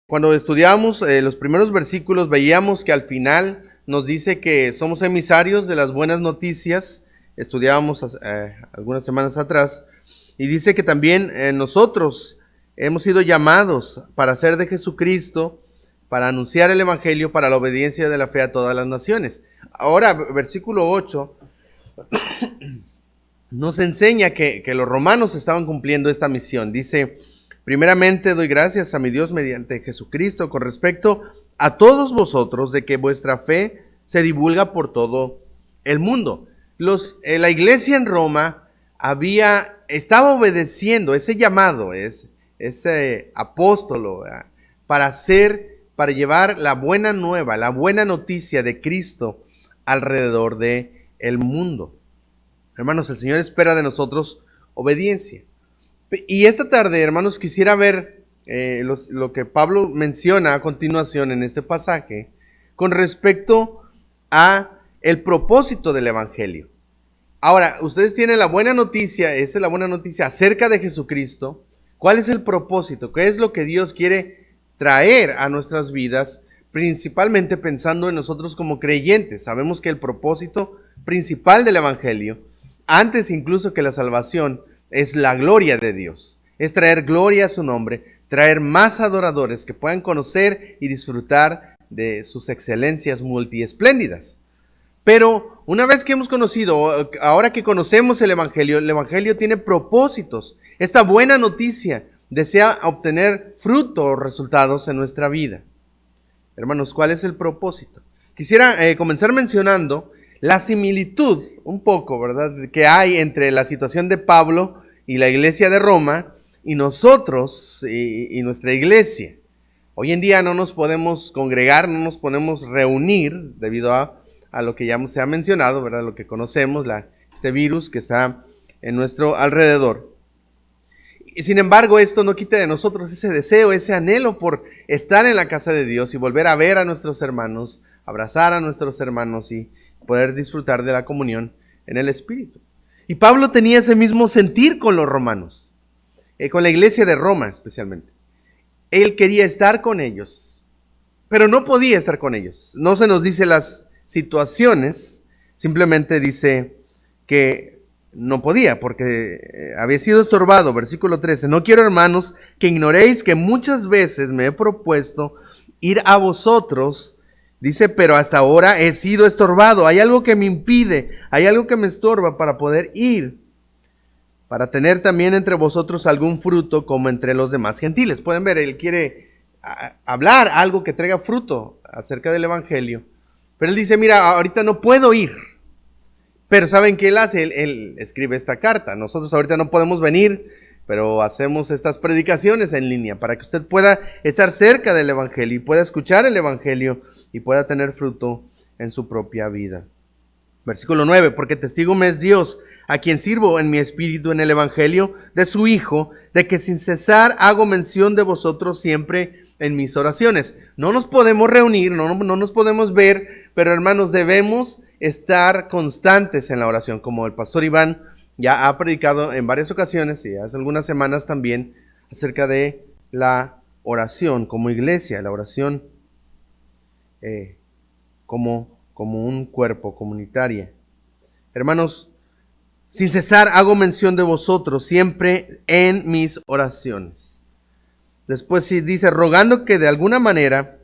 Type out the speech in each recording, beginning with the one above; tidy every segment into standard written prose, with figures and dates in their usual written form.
Cuando estudiamos los primeros versículos, veíamos que al final nos dice que somos emisarios de las buenas noticias. Estudiábamos algunas semanas atrás. Y dice que también nosotros hemos sido llamados para ser de Jesucristo, para anunciar el Evangelio, para la obediencia de la fe a todas las naciones. Ahora, versículo 8 nos enseña que los romanos estaban cumpliendo esta misión. Dice: primeramente doy gracias a mi Dios mediante Jesucristo con respecto a todos vosotros, de que vuestra fe se divulga por todo el mundo. La iglesia en Roma estaba obedeciendo ese llamado, ese apóstolo, para llevar la buena nueva, la buena noticia de Cristo alrededor del mundo. Hermanos, el Señor espera de nosotros obediencia. Y esta tarde, hermanos, quisiera ver lo que Pablo menciona a continuación en este pasaje con respecto a el propósito del Evangelio. Ahora, ustedes tienen la buena noticia, esta es la buena noticia acerca de Jesucristo. ¿Cuál es el propósito? ¿Qué es lo que Dios quiere traer a nuestras vidas? Principalmente pensando en nosotros como creyentes. Sabemos que el propósito principal del Evangelio, antes incluso que la salvación, es la gloria de Dios. Es traer gloria a su nombre, traer más adoradores que puedan conocer y disfrutar de sus excelencias multiespléndidas. Pero una vez que hemos conocido, ahora que conocemos el Evangelio tiene propósitos. Esta buena noticia desea obtener fruto o resultados en nuestra vida. Hermanos, ¿cuál es el propósito? Quisiera comenzar mencionando la similitud un poco, ¿verdad?, que hay entre la situación de Pablo y la iglesia de Roma y nosotros y nuestra iglesia. Hoy en día no nos podemos congregar, no nos podemos reunir debido a lo que ya se ha mencionado, ¿verdad?, lo que conocemos, este virus que está en nuestro alrededor. Y sin embargo, esto no quita de nosotros ese deseo, ese anhelo por estar en la casa de Dios y volver a ver a nuestros hermanos, abrazar a nuestros hermanos y poder disfrutar de la comunión en el Espíritu. Y Pablo tenía ese mismo sentir con los romanos, con la iglesia de Roma especialmente. Él quería estar con ellos, pero no podía estar con ellos. No se nos dice las situaciones, simplemente dice que no podía porque había sido estorbado. Versículo 13: no quiero, hermanos, que ignoréis que muchas veces me he propuesto ir a vosotros. Dice, pero hasta ahora he sido estorbado. Hay algo que me impide, hay algo que me estorba para poder ir, para tener también entre vosotros algún fruto como entre los demás gentiles. Pueden ver, él quiere hablar algo que traiga fruto acerca del Evangelio. Pero él dice, mira, ahorita no puedo ir. Pero ¿saben qué él hace? Él escribe esta carta. Nosotros ahorita no podemos venir, pero hacemos estas predicaciones en línea para que usted pueda estar cerca del Evangelio y pueda escuchar el Evangelio y pueda tener fruto en su propia vida. Versículo 9: porque testigo me es Dios, a quien sirvo en mi espíritu en el Evangelio de su Hijo, de que sin cesar hago mención de vosotros siempre en mis oraciones. No nos podemos reunir, no nos podemos ver, pero hermanos, debemos estar constantes en la oración, como el pastor Iván ya ha predicado en varias ocasiones y hace algunas semanas también acerca de la oración como iglesia, la oración como un cuerpo comunitaria. Hermanos, sin cesar hago mención de vosotros siempre en mis oraciones. Después sí dice, rogando que de alguna manera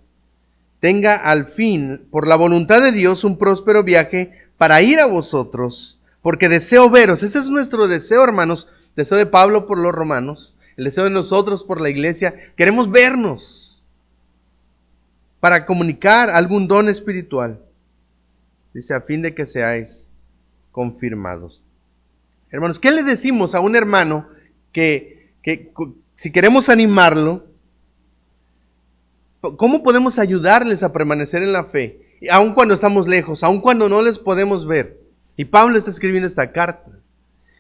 tenga al fin, por la voluntad de Dios, un próspero viaje para ir a vosotros, porque deseo veros. Ese es nuestro deseo, hermanos, deseo de Pablo por los romanos, el deseo de nosotros por la iglesia. Queremos vernos para comunicar algún don espiritual. Dice, a fin de que seáis confirmados. Hermanos, ¿qué le decimos a un hermano que si queremos animarlo, cómo podemos ayudarles a permanecer en la fe, aun cuando estamos lejos, aun cuando no les podemos ver? Y Pablo está escribiendo esta carta.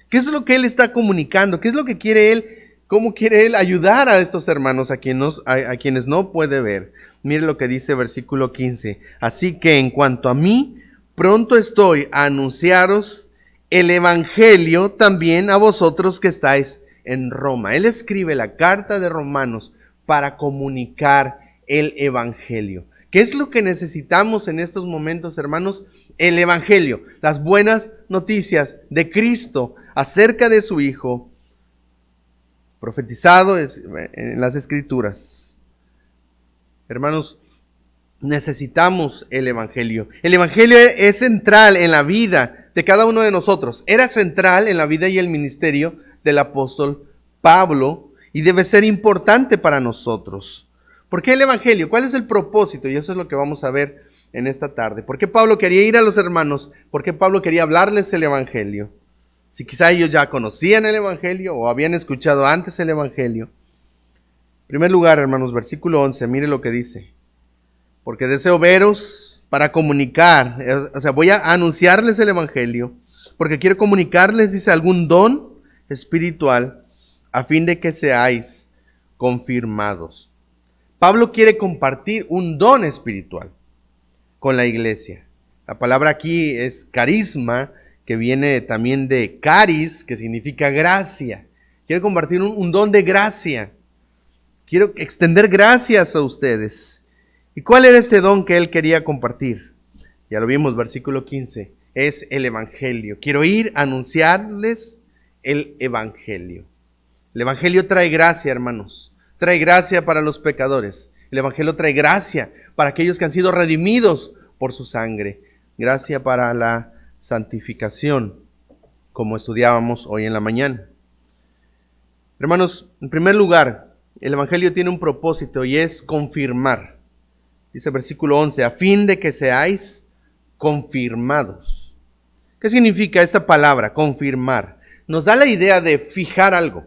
¿Qué es lo que él está comunicando? ¿Qué es lo que quiere él? ¿Cómo quiere él ayudar a estos hermanos a quienes no puede ver? Mire lo que dice versículo 15. Así que en cuanto a mí, pronto estoy a anunciaros el Evangelio también a vosotros que estáis en Roma. Él escribe la carta de Romanos para comunicar el Evangelio. ¿Qué es lo que necesitamos en estos momentos, hermanos? El Evangelio, las buenas noticias de Cristo acerca de su Hijo, profetizado en las Escrituras. Hermanos, necesitamos el Evangelio. El Evangelio es central en la vida de cada uno de nosotros. Era central en la vida y el ministerio del apóstol Pablo y debe ser importante para nosotros. ¿Por qué el Evangelio? ¿Cuál es el propósito? Y eso es lo que vamos a ver en esta tarde. ¿Por qué Pablo quería ir a los hermanos? ¿Por qué Pablo quería hablarles el Evangelio? Si quizá ellos ya conocían el Evangelio o habían escuchado antes el Evangelio. En primer lugar, hermanos, versículo 11, mire lo que dice. Porque deseo veros para comunicar, o sea, voy a anunciarles el Evangelio, porque quiero comunicarles, dice, algún don espiritual, a fin de que seáis confirmados. Pablo quiere compartir un don espiritual con la iglesia. La palabra aquí es carisma, que viene también de caris, que significa gracia. Quiere compartir un don de gracia. Quiero extender gracias a ustedes. ¿Y cuál era este don que él quería compartir? Ya lo vimos, versículo 15. Es el Evangelio. Quiero ir a anunciarles el Evangelio. El Evangelio trae gracia, hermanos. Trae gracia para los pecadores. El Evangelio trae gracia para aquellos que han sido redimidos por su sangre. Gracia para la santificación, como estudiábamos hoy en la mañana. Hermanos, en primer lugar, el Evangelio tiene un propósito y es confirmar. Dice el versículo 11, a fin de que seáis confirmados. ¿Qué significa esta palabra, confirmar? Nos da la idea de fijar algo.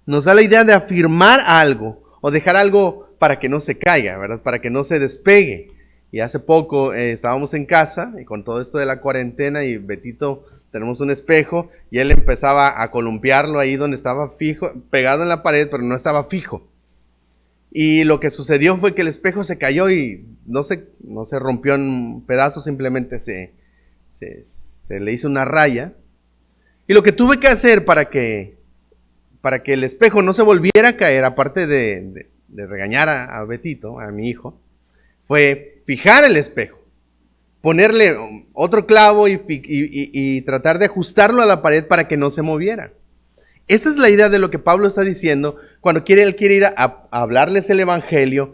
Nos da la idea de afirmar algo o dejar algo para que no se caiga, ¿verdad? Para que no se despegue. Y hace poco estábamos en casa y con todo esto de la cuarentena y Betito, tenemos un espejo y él empezaba a columpiarlo ahí donde estaba fijo, pegado en la pared, pero no estaba fijo. Y lo que sucedió fue que el espejo se cayó y no se rompió en pedazos, simplemente se le hizo una raya. Y lo que tuve que hacer para que el espejo no se volviera a caer, aparte de regañar a Betito, a mi hijo, fue fijar el espejo, ponerle otro clavo y tratar de ajustarlo a la pared para que no se moviera. Esa es la idea de lo que Pablo está diciendo cuando él quiere ir a hablarles el Evangelio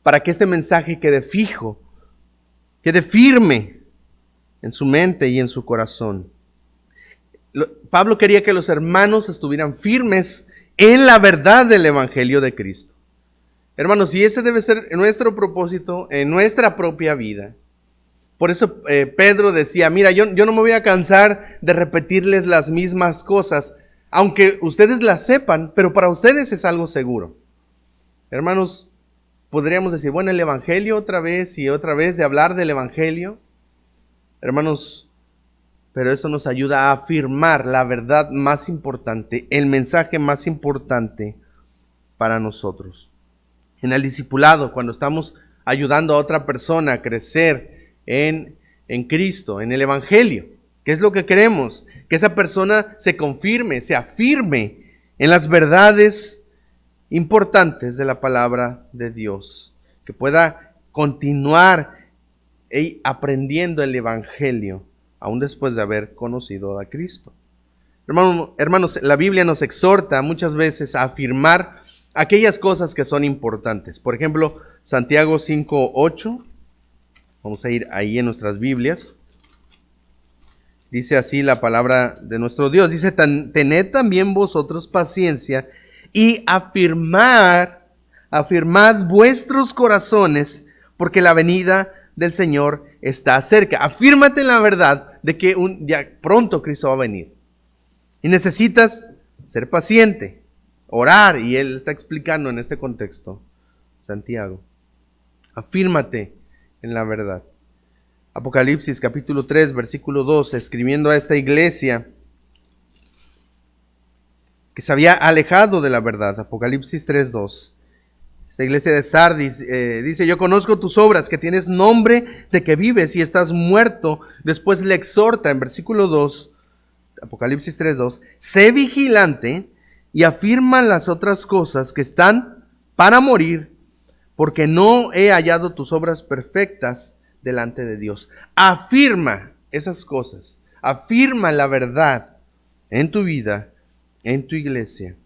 para que este mensaje quede fijo, quede firme en su mente y en su corazón. Pablo quería que los hermanos estuvieran firmes en la verdad del Evangelio de Cristo. Hermanos, y ese debe ser nuestro propósito en nuestra propia vida. Por eso Pedro decía, mira, yo no me voy a cansar de repetirles las mismas cosas, aunque ustedes las sepan, pero para ustedes es algo seguro. Hermanos, podríamos decir, bueno, el Evangelio otra vez y otra vez de hablar del Evangelio. Hermanos, pero eso nos ayuda a afirmar la verdad más importante, el mensaje más importante para nosotros. En el discipulado, cuando estamos ayudando a otra persona a crecer en Cristo, en el Evangelio, ¿qué es lo que queremos? Que esa persona se confirme, se afirme en las verdades importantes de la palabra de Dios, que pueda continuar aprendiendo el Evangelio, aún después de haber conocido a Cristo. Hermanos, la Biblia nos exhorta muchas veces a afirmar aquellas cosas que son importantes. Por ejemplo, Santiago 5:8. Vamos a ir ahí en nuestras Biblias. Dice así la palabra de nuestro Dios. Dice, tened también vosotros paciencia y afirmad vuestros corazones, porque la venida del Señor está cerca. Afírmate en la verdad de que ya pronto Cristo va a venir. Y necesitas ser paciente, orar, y él está explicando en este contexto, Santiago. Afírmate en la verdad. Apocalipsis capítulo 3, versículo 2, escribiendo a esta iglesia que se había alejado de la verdad. Apocalipsis 3, 2. Esta iglesia de Sardis dice, yo conozco tus obras, que tienes nombre de que vives y estás muerto. Después le exhorta en versículo 2, Apocalipsis 3, 2, sé vigilante y afirma las otras cosas que están para morir, porque no he hallado tus obras perfectas delante de Dios. Afirma esas cosas, afirma la verdad en tu vida, en tu iglesia.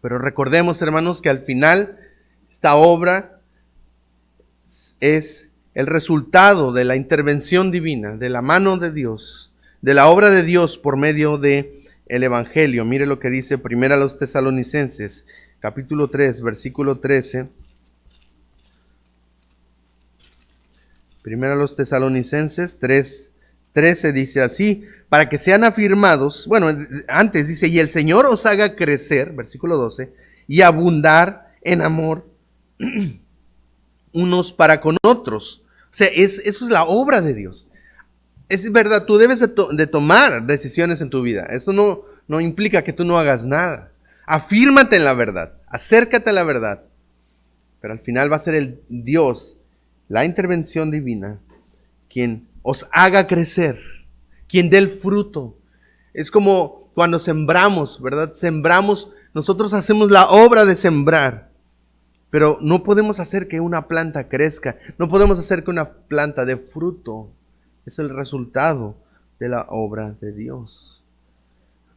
Pero recordemos, hermanos, que al final esta obra es el resultado de la intervención divina, de la mano de Dios, de la obra de Dios por medio de el Evangelio. Mire lo que dice 1 Tesalonicenses, capítulo 3, versículo 13. 1 Tesalonicenses 3, 13 dice así: para que sean afirmados, bueno, antes dice, y el Señor os haga crecer, versículo 12, y abundar en amor unos para con otros. O sea, eso es la obra de Dios. Es verdad, tú debes de tomar decisiones en tu vida. Esto no implica que tú no hagas nada. Afírmate en la verdad, acércate a la verdad. Pero al final va a ser el Dios, la intervención divina, quien os haga crecer, quien dé el fruto. Es como cuando sembramos, ¿verdad? Sembramos, nosotros hacemos la obra de sembrar, pero no podemos hacer que una planta crezca, no podemos hacer que una planta dé fruto. Es el resultado de la obra de Dios.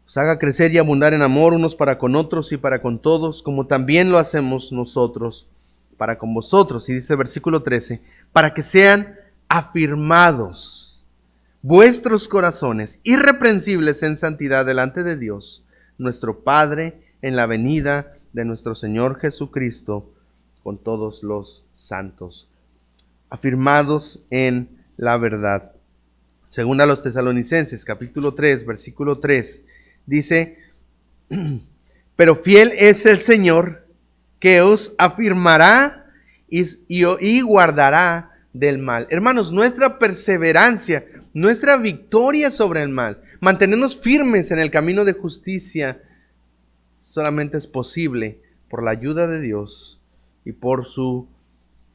Os haga crecer y abundar en amor unos para con otros y para con todos, como también lo hacemos nosotros para con vosotros. Y dice versículo 13, para que sean afirmados vuestros corazones irreprensibles en santidad delante de Dios, nuestro Padre, en la venida de nuestro Señor Jesucristo con todos los santos. Afirmados en la verdad. Según a los Tesalonicenses, capítulo 3, versículo 3, dice, pero fiel es el Señor que os afirmará y guardará del mal. Hermanos, nuestra perseverancia, nuestra victoria sobre el mal, mantenernos firmes en el camino de justicia, solamente es posible por la ayuda de Dios y por su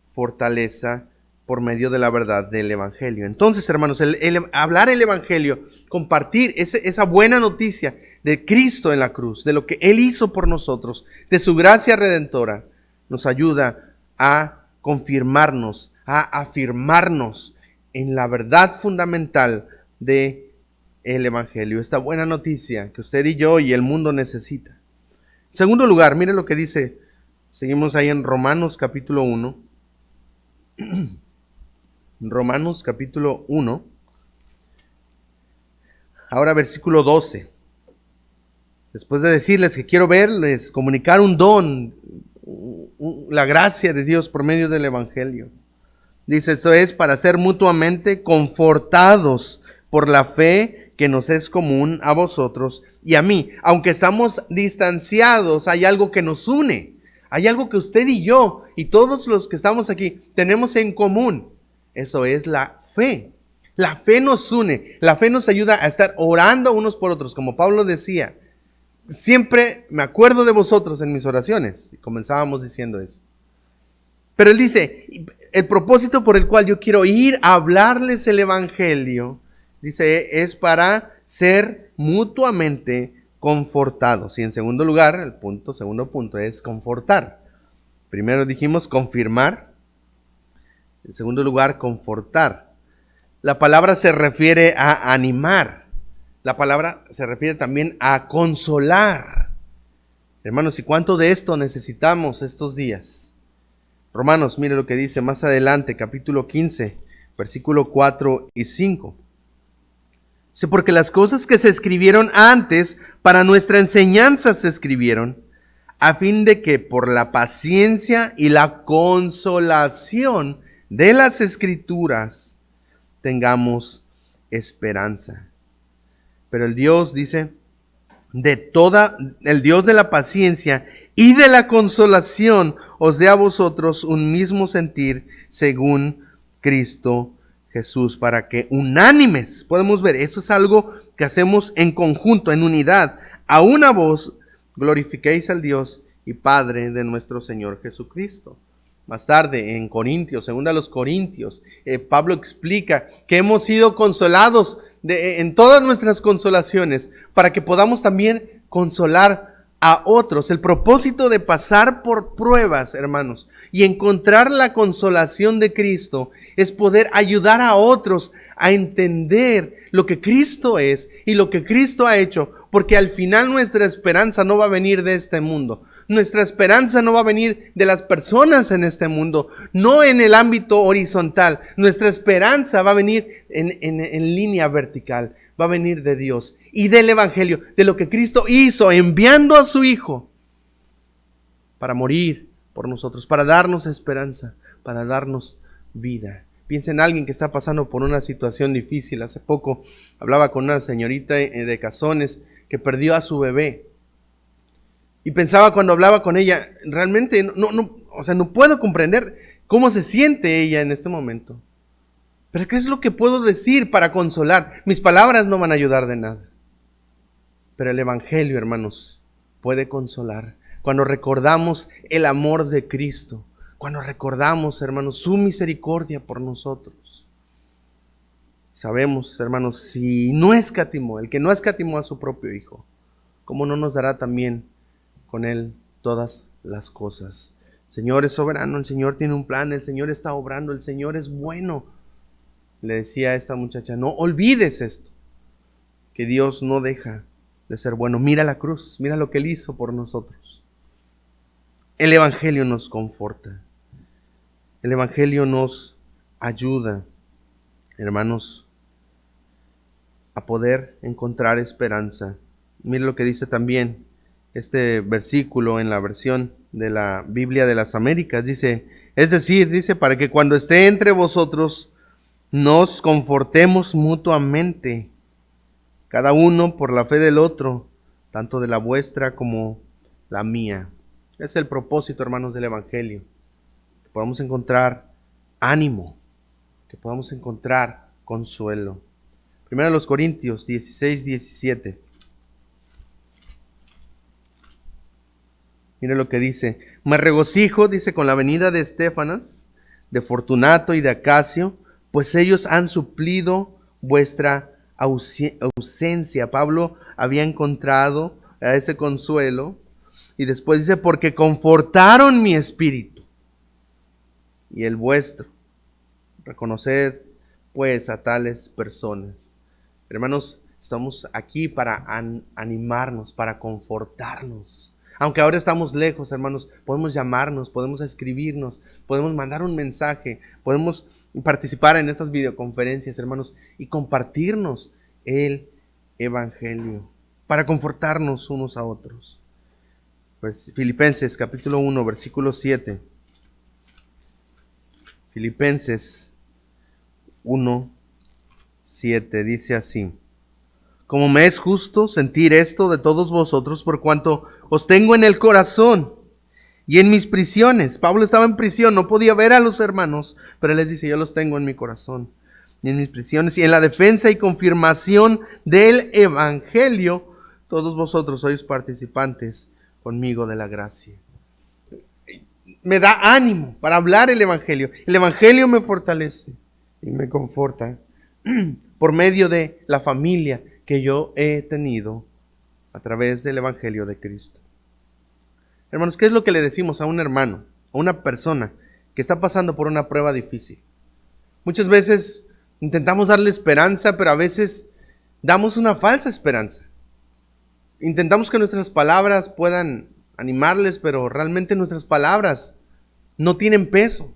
fortaleza por medio de la verdad del Evangelio. Entonces, hermanos, el hablar el Evangelio, compartir esa buena noticia de Cristo en la cruz, de lo que Él hizo por nosotros, de su gracia redentora, nos ayuda a confirmarnos, a afirmarnos en la verdad fundamental del Evangelio. Esta buena noticia que usted y yo y el mundo necesita. En segundo lugar, mire lo que dice, seguimos ahí en Romanos capítulo 1. Romanos capítulo 1, ahora versículo 12. Después de decirles que quiero verles comunicar un don, la gracia de Dios por medio del Evangelio. Dice, esto es para ser mutuamente confortados por la fe que nos es común a vosotros y a mí. Aunque estamos distanciados, hay algo que nos une. Hay algo que usted y yo y todos los que estamos aquí tenemos en común. Eso es la fe. La fe nos une. La fe nos ayuda a estar orando unos por otros. Como Pablo decía, siempre me acuerdo de vosotros en mis oraciones. Y comenzábamos diciendo eso. Pero él dice, el propósito por el cual yo quiero ir a hablarles el Evangelio, dice, es para ser mutuamente confortados. Y en segundo lugar, segundo punto es confortar. Primero dijimos confirmar. En segundo lugar, confortar. La palabra se refiere a animar. La palabra se refiere también a consolar. Hermanos, ¿y cuánto de esto necesitamos estos días? Romanos, mire lo que dice más adelante, capítulo 15, versículo 4 y 5. Dice, porque las cosas que se escribieron antes para nuestra enseñanza se escribieron, a fin de que por la paciencia y la consolación de las Escrituras tengamos esperanza. Pero el Dios, dice, el Dios de la paciencia y de la consolación os dé a vosotros un mismo sentir según Cristo Jesús, para que unánimes, podemos ver, eso es algo que hacemos en conjunto, en unidad, a una voz glorifiquéis al Dios y Padre de nuestro Señor Jesucristo. Más tarde en Corintios, según a los Corintios, Pablo explica que hemos sido consolados en todas nuestras consolaciones para que podamos también consolar a otros. El propósito de pasar por pruebas, hermanos, y encontrar la consolación de Cristo es poder ayudar a otros a entender lo que Cristo es y lo que Cristo ha hecho, porque al final nuestra esperanza no va a venir de este mundo. Nuestra esperanza no va a venir de las personas en este mundo, no en el ámbito horizontal. Nuestra esperanza va a venir en línea vertical, va a venir de Dios y del Evangelio, de lo que Cristo hizo enviando a su Hijo para morir por nosotros, para darnos esperanza, para darnos vida. Piensa en alguien que está pasando por una situación difícil. Hace poco hablaba con una señorita de Cazones que perdió a su bebé. Y pensaba cuando hablaba con ella, realmente no puedo comprender cómo se siente ella en este momento. Pero ¿qué es lo que puedo decir para consolar? Mis palabras no van a ayudar de nada. Pero el Evangelio, hermanos, puede consolar. Cuando recordamos el amor de Cristo, cuando recordamos, hermanos, su misericordia por nosotros. Sabemos, hermanos, si no escatimó, el que no escatimó a su propio Hijo, ¿cómo no nos dará también con Él todas las cosas? El Señor es soberano, el Señor tiene un plan, el Señor está obrando, el Señor es bueno. Le decía a esta muchacha, no olvides esto, que Dios no deja de ser bueno. Mira la cruz, mira lo que Él hizo por nosotros. El Evangelio nos conforta. El Evangelio nos ayuda, hermanos, a poder encontrar esperanza. Mire lo que dice también este versículo en la versión de la Biblia de las Américas. Dice, dice, para que cuando esté entre vosotros nos confortemos mutuamente, cada uno por la fe del otro, tanto de la vuestra como la mía. Es el propósito, hermanos, del Evangelio. Que podamos encontrar ánimo, que podamos encontrar consuelo. Primero los Corintios 16:17. Mire lo que dice. Me regocijo, dice, con la venida de Estéfanas, de Fortunato y de Acacio, pues ellos han suplido vuestra ausencia. Pablo había encontrado a ese consuelo. Y después dice, porque confortaron mi espíritu y el vuestro. Reconoced pues a tales personas. Hermanos, estamos aquí para animarnos, para confortarnos. Aunque ahora estamos lejos, hermanos, podemos llamarnos, podemos escribirnos, podemos mandar un mensaje, podemos participar en estas videoconferencias, hermanos, y compartirnos el Evangelio para confortarnos unos a otros. Filipenses capítulo 1, versículo 7. Filipenses 1, 7 dice así: como me es justo sentir esto de todos vosotros, por cuanto os tengo en el corazón y en mis prisiones. Pablo estaba en prisión, no podía ver a los hermanos, pero él les dice, yo los tengo en mi corazón y en mis prisiones, y en la defensa y confirmación del Evangelio, todos vosotros sois participantes conmigo de la gracia. Me da ánimo para hablar el Evangelio. El Evangelio me fortalece y me conforta por medio de la familia que yo he tenido a través del Evangelio de Cristo. Hermanos, ¿qué es lo que le decimos a un hermano, a una persona que está pasando por una prueba difícil? Muchas veces intentamos darle esperanza, pero a veces damos una falsa esperanza. Intentamos que nuestras palabras puedan animarles, pero realmente nuestras palabras no tienen peso.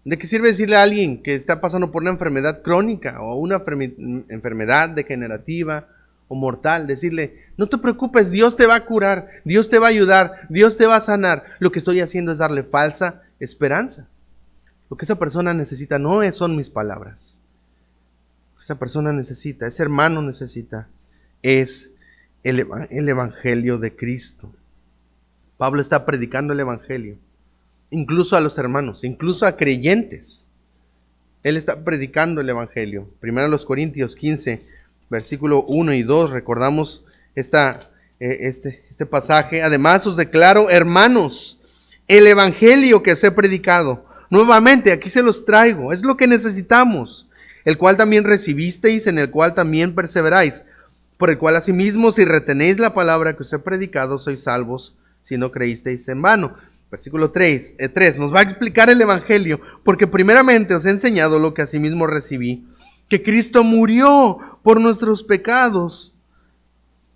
¿De qué sirve decirle a alguien que está pasando por una enfermedad crónica o una enfermedad degenerativa o mortal? Decirle, no te preocupes, Dios te va a curar, Dios te va a ayudar, Dios te va a sanar. Lo que estoy haciendo es darle falsa esperanza. Lo que esa persona necesita no son mis palabras. Lo que esa persona necesita, ese hermano necesita, es el Evangelio de Cristo. Pablo está predicando el Evangelio, incluso a los hermanos, incluso a creyentes. Él está predicando el Evangelio. Primero los Corintios 15, versículo 1 y 2, recordamos este pasaje. Además os declaro, hermanos, el Evangelio que os he predicado. Nuevamente, aquí se los traigo, es lo que necesitamos, el cual también recibisteis, en el cual también perseveráis, por el cual asimismo, si retenéis la palabra que os he predicado, sois salvos, si no creísteis en vano. Versículo 3 nos va a explicar el Evangelio, porque primeramente os he enseñado lo que asimismo recibí, que Cristo murió por nuestros pecados,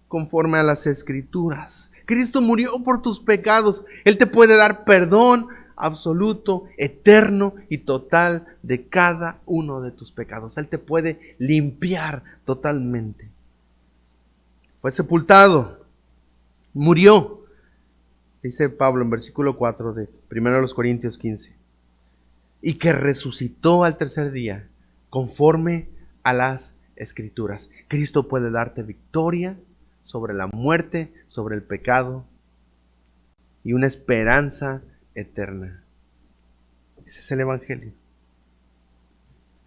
conforme a las Escrituras. Cristo murió por tus pecados. Él te puede dar perdón absoluto, eterno y total de cada uno de tus pecados. Él te puede limpiar totalmente. Fue sepultado, murió, dice Pablo en versículo 4 de 1 Corintios 15, y que resucitó al tercer día, conforme a las Escrituras. Cristo puede darte victoria sobre la muerte, sobre el pecado y una esperanza eterna. Ese es el Evangelio.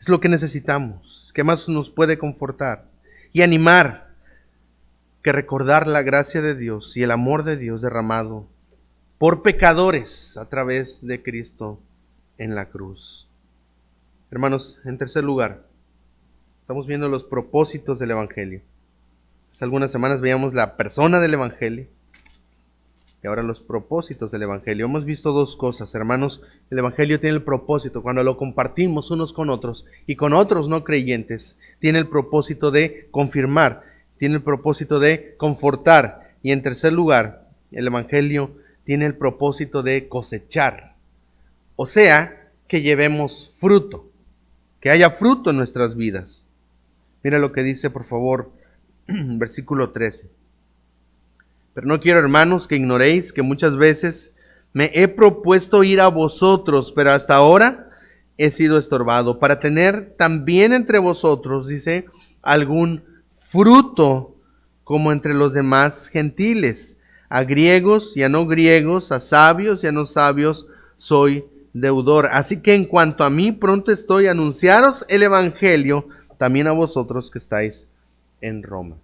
Es lo que necesitamos. ¿Qué más nos puede confortar y animar que recordar la gracia de Dios y el amor de Dios derramado por pecadores a través de Cristo en la cruz? Hermanos, en tercer lugar, estamos viendo los propósitos del Evangelio. Hace algunas semanas veíamos la persona del Evangelio y ahora los propósitos del Evangelio. Hemos visto dos cosas, hermanos. El Evangelio tiene el propósito, cuando lo compartimos unos con otros y con otros no creyentes, tiene el propósito de confirmar, tiene el propósito de confortar. Y en tercer lugar, el Evangelio tiene el propósito de cosechar. O sea, que llevemos fruto, que haya fruto en nuestras vidas. Mira lo que dice, por favor, versículo 13. Pero no quiero, hermanos, que ignoréis que muchas veces me he propuesto ir a vosotros, pero hasta ahora he sido estorbado, para tener también entre vosotros, dice, algún fruto como entre los demás gentiles. A griegos y a no griegos, a sabios y a no sabios, soy deudor. Así que en cuanto a mí, pronto estoy a anunciaros el Evangelio, también a vosotros que estáis en Roma.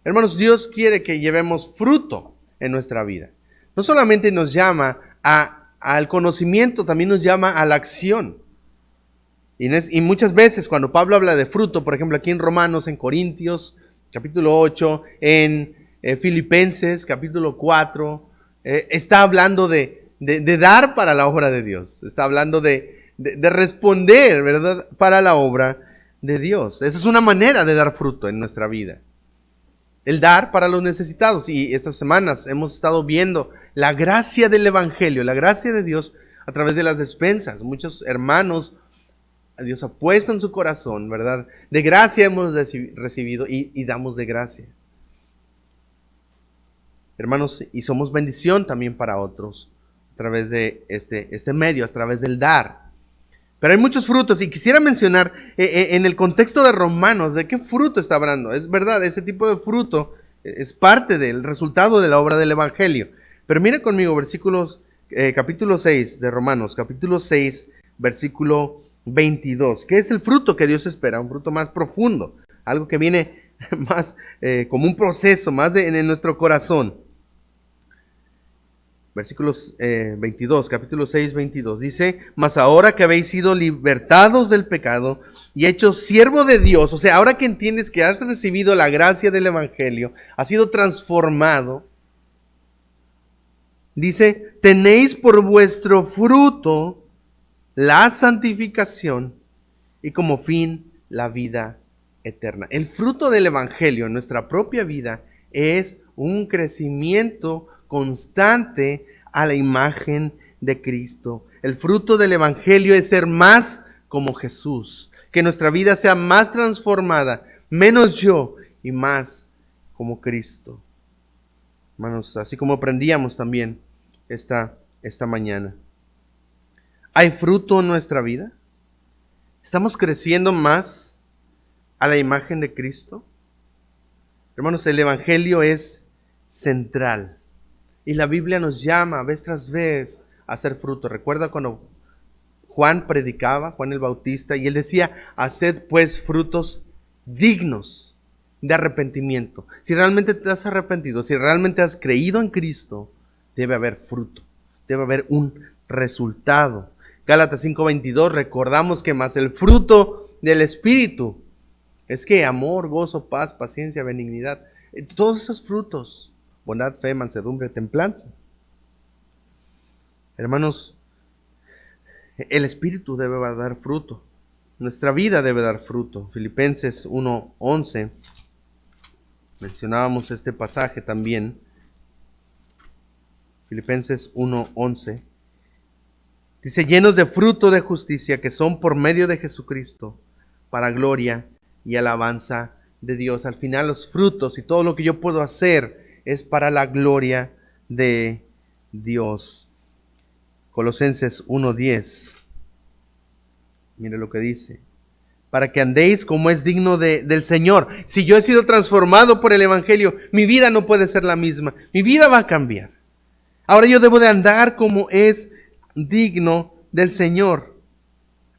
Hermanos, Dios quiere que llevemos fruto en nuestra vida. No solamente nos llama al conocimiento, también nos llama a la acción. Y muchas veces cuando Pablo habla de fruto, por ejemplo aquí en Romanos, en Corintios, capítulo 8, en Filipenses, capítulo 4, está hablando de dar para la obra de Dios. Está hablando de responder, ¿verdad?, para la obra de Dios. Esa es una manera de dar fruto en nuestra vida. El dar para los necesitados. Y estas semanas hemos estado viendo la gracia del Evangelio, la gracia de Dios a través de las despensas. Muchos hermanos, Dios ha puesto en su corazón, ¿verdad? De gracia hemos recibido y damos de gracia. Hermanos, y somos bendición también para otros a través de este medio, a través del dar. Pero hay muchos frutos y quisiera mencionar en el contexto de Romanos, ¿de qué fruto está hablando? Es verdad, ese tipo de fruto es parte del resultado de la obra del Evangelio. Pero mira conmigo capítulo 6 de Romanos, capítulo 6, versículo 22. ¿Qué es el fruto que Dios espera? Un fruto más profundo, algo que viene más como un proceso, más en nuestro corazón. Versículos 22, capítulo 6, 22, dice: mas ahora que habéis sido libertados del pecado y hechos siervo de Dios, o sea, ahora que entiendes que has recibido la gracia del Evangelio, has sido transformado, dice, tenéis por vuestro fruto la santificación y como fin la vida eterna. El fruto del Evangelio en nuestra propia vida es un crecimiento constante a la imagen de Cristo. El fruto del Evangelio es ser más como Jesús, que nuestra vida sea más transformada, menos yo y más como Cristo. Hermanos, así como aprendíamos también esta mañana. ¿Hay fruto en nuestra vida? ¿Estamos creciendo más a la imagen de Cristo? Hermanos, el Evangelio es central. Y la Biblia nos llama vez tras vez a hacer fruto. Recuerda cuando Juan predicaba, Juan el Bautista, y él decía: haced pues frutos dignos de arrepentimiento. Si realmente te has arrepentido, si realmente has creído en Cristo, debe haber fruto, debe haber un resultado. Gálatas 5:22, recordamos que más el fruto del Espíritu es que amor, gozo, paz, paciencia, benignidad. Todos esos frutos, bondad, fe, mansedumbre, templanza. Hermanos, el Espíritu debe dar fruto. Nuestra vida debe dar fruto. Filipenses 1:11. Mencionábamos este pasaje también. Filipenses 1:11. Dice, llenos de fruto de justicia que son por medio de Jesucristo, para gloria y alabanza de Dios. Al final los frutos y todo lo que yo puedo hacer es para la gloria de Dios. Colosenses 1:10. Mire lo que dice. Para que andéis como es digno del Señor. Si yo he sido transformado por el Evangelio, mi vida no puede ser la misma. Mi vida va a cambiar. Ahora yo debo de andar como es digno del Señor,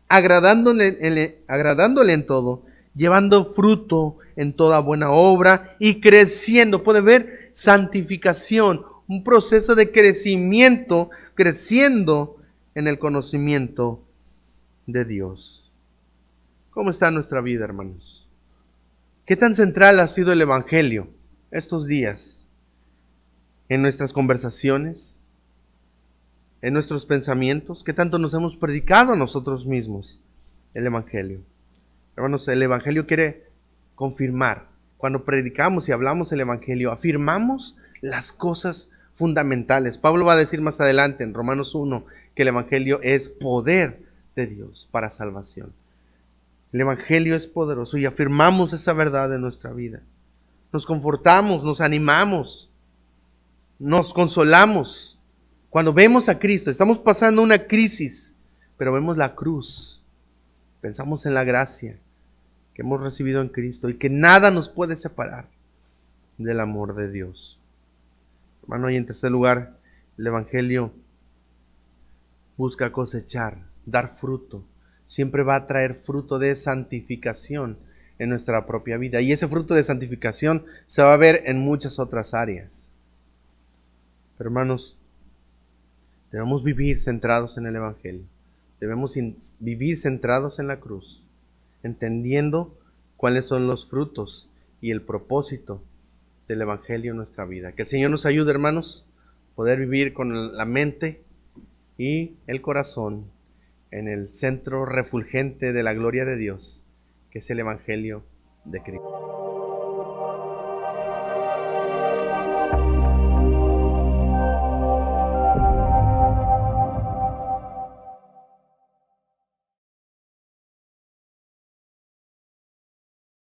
agradándole en todo, llevando fruto en toda buena obra y creciendo. Puede ver santificación, un proceso de crecimiento, creciendo en el conocimiento de Dios. ¿Cómo está nuestra vida, hermanos? ¿Qué tan central ha sido el Evangelio estos días en nuestras conversaciones, en nuestros pensamientos? ¿Qué tanto nos hemos predicado a nosotros mismos el Evangelio? Hermanos, el Evangelio quiere confirmar. Cuando predicamos y hablamos el Evangelio, afirmamos las cosas fundamentales. Pablo va a decir más adelante en Romanos 1 que el Evangelio es poder de Dios para salvación. El Evangelio es poderoso y afirmamos esa verdad en nuestra vida. Nos confortamos, nos animamos, nos consolamos. Cuando vemos a Cristo, estamos pasando una crisis, pero vemos la cruz. Pensamos en la gracia que hemos recibido en Cristo y que nada nos puede separar del amor de Dios. Hermano, y en tercer lugar, el Evangelio busca cosechar, dar fruto. Siempre va a traer fruto de santificación en nuestra propia vida. Y ese fruto de santificación se va a ver en muchas otras áreas. Pero hermanos, debemos vivir centrados en el Evangelio. Debemos vivir centrados en la cruz, entendiendo cuáles son los frutos y el propósito del Evangelio en nuestra vida. Que el Señor nos ayude, hermanos, poder vivir con la mente y el corazón en el centro refulgente de la gloria de Dios, que es el Evangelio de Cristo.